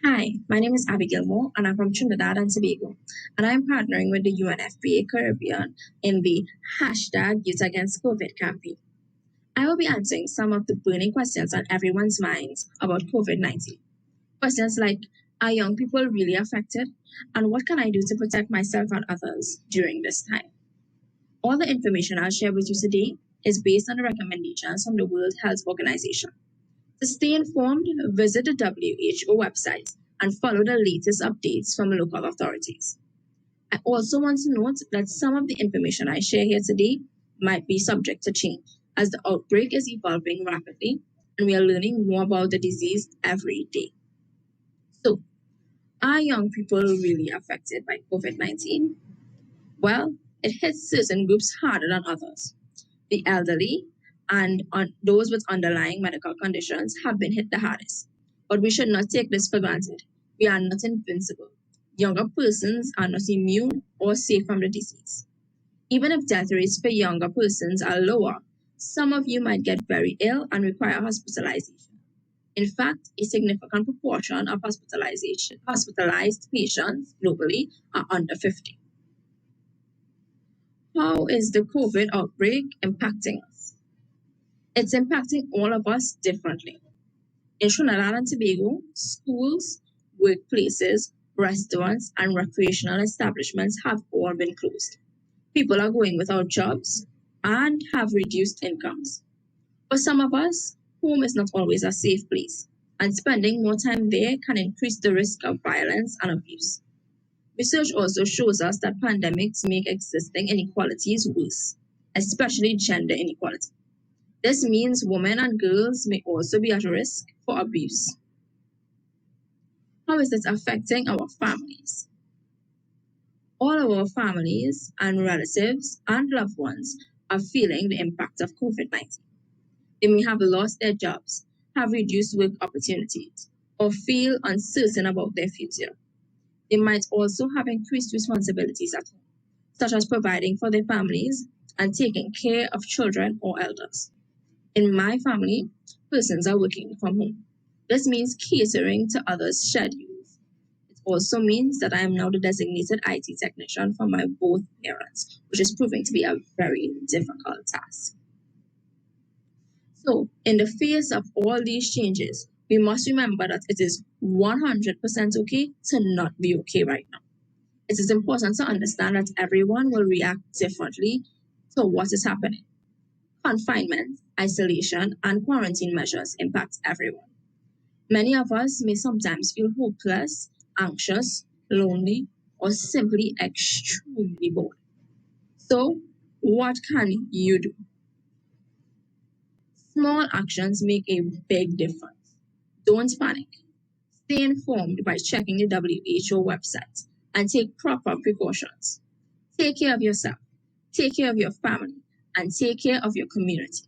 Hi, my name is Abigail Moore, and I'm from Trinidad and Tobago, and I'm partnering with the UNFPA Caribbean in the hashtag Youth Against COVID campaign. I will be answering some of the burning questions on everyone's minds about COVID-19. Questions like, are young people really affected? And what can I do to protect myself and others during this time? All the information I'll share with you today is based on the recommendations from the World Health Organization. To stay informed, visit the WHO website and follow the latest updates from local authorities. I also want to note that some of the information I share here today might be subject to change, as the outbreak is evolving rapidly and we are learning more about the disease every day. So, are young people really affected by COVID-19? Well, it hits certain groups harder than others. The elderly and those with underlying medical conditions have been hit the hardest. But we should not take this for granted. We are not invincible. Younger persons are not immune or safe from the disease. Even if death rates for younger persons are lower, some of you might get very ill and require hospitalization. In fact, a significant proportion of hospitalized patients globally are under 50. How is the COVID outbreak impacting us? It's impacting all of us differently. In Trinidad and Tobago, schools, workplaces, restaurants, and recreational establishments have all been closed. People are going without jobs and have reduced incomes. For some of us, home is not always a safe place, and spending more time there can increase the risk of violence and abuse. Research also shows us that pandemics make existing inequalities worse, especially gender inequality. This means women and girls may also be at risk for abuse. How is it affecting our families? All of our families and relatives and loved ones are feeling the impact of COVID-19. They may have lost their jobs, have reduced work opportunities, or feel uncertain about their future. They might also have increased responsibilities at home, such as providing for their families and taking care of children or elders. In my family, persons are working from home. This means catering to others' schedules. It also means that I am now the designated IT technician for my both parents, which is proving to be a very difficult task. So, in the face of all these changes, we must remember that it is 100% okay to not be okay right now. It is important to understand that everyone will react differently to what is happening. Confinement, isolation, and quarantine measures impact everyone. Many of us may sometimes feel hopeless, anxious, lonely, or simply extremely bored. So, what can you do? Small actions make a big difference. Don't panic. Stay informed by checking the WHO website and take proper precautions. Take care of yourself, take care of your family, and take care of your community.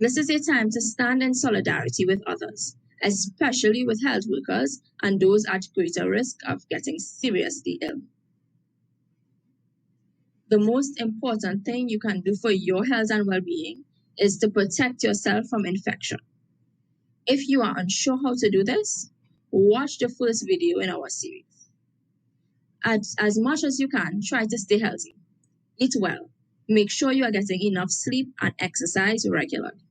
This is a time to stand in solidarity with others, especially with health workers and those at greater risk of getting seriously ill. The most important thing you can do for your health and well-being is to protect yourself from infection. If you are unsure how to do this, watch the first video in our series. As much as you can, try to stay healthy. Eat well. Make sure you are getting enough sleep and exercise regularly.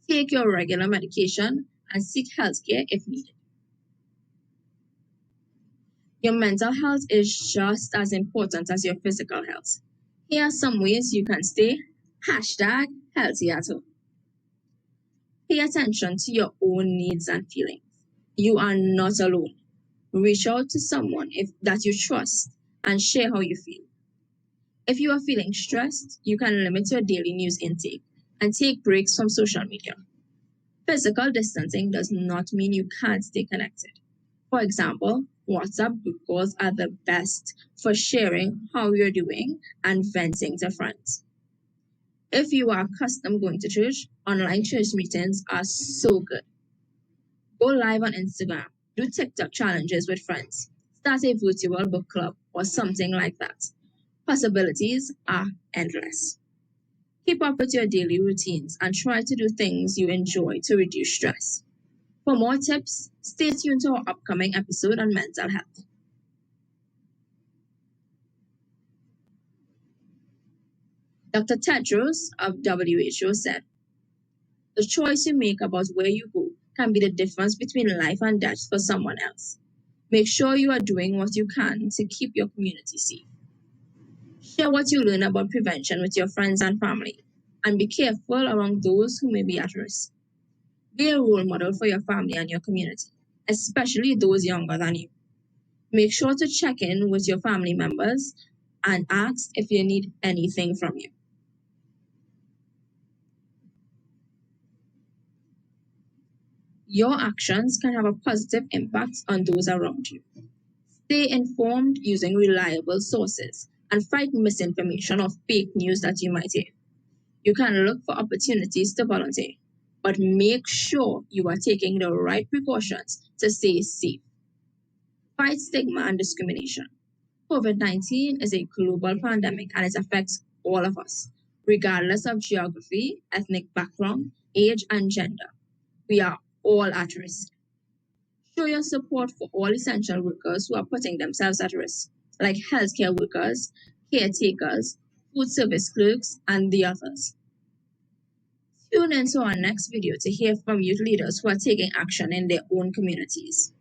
Take your regular medication and seek health care if needed. Your mental health is just as important as your physical health. Here are some ways you can stay #healthy at home. Pay attention to your own needs and feelings. You are not alone. Reach out to someone that you trust and share how you feel. If you are feeling stressed, you can limit your daily news intake and take breaks from social media. Physical distancing does not mean you can't stay connected. For example, WhatsApp group calls are the best for sharing how you're doing and venting to friends. If you are accustomed going to church, online church meetings are so good. Go live on Instagram, do TikTok challenges with friends, start a virtual book club or something like that. Possibilities are endless. Keep up with your daily routines and try to do things you enjoy to reduce stress. For more tips, stay tuned to our upcoming episode on mental health. Dr. Tedros of WHO said, "The choice you make about where you go can be the difference between life and death for someone else. Make sure you are doing what you can to keep your community safe. Share what you learn about prevention with your friends and family, and be careful around those who may be at risk. Be a role model for your family and your community, especially those younger than you. Make sure to check in with your family members and ask if they need anything from you." Your actions can have a positive impact on those around you. Stay informed using reliable sources and fight misinformation or fake news that you might hear. You can look for opportunities to volunteer, but make sure you are taking the right precautions to stay safe. Fight stigma and discrimination. COVID-19 is a global pandemic and it affects all of us, regardless of geography, ethnic background, age, and gender. We are all at risk. Show your support for all essential workers who are putting themselves at risk, like healthcare workers, caretakers, food service clerks, and the others. Tune in to our next video to hear from youth leaders who are taking action in their own communities.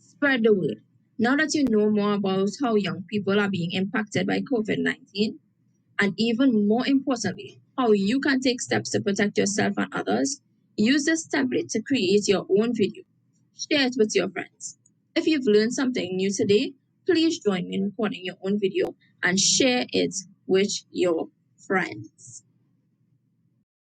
Spread the word. Now that you know more about how young people are being impacted by COVID-19, and even more importantly, how you can take steps to protect yourself and others, use this template to create your own video. Share it with your friends. If you've learned something new today, please join me in recording your own video and share it with your friends.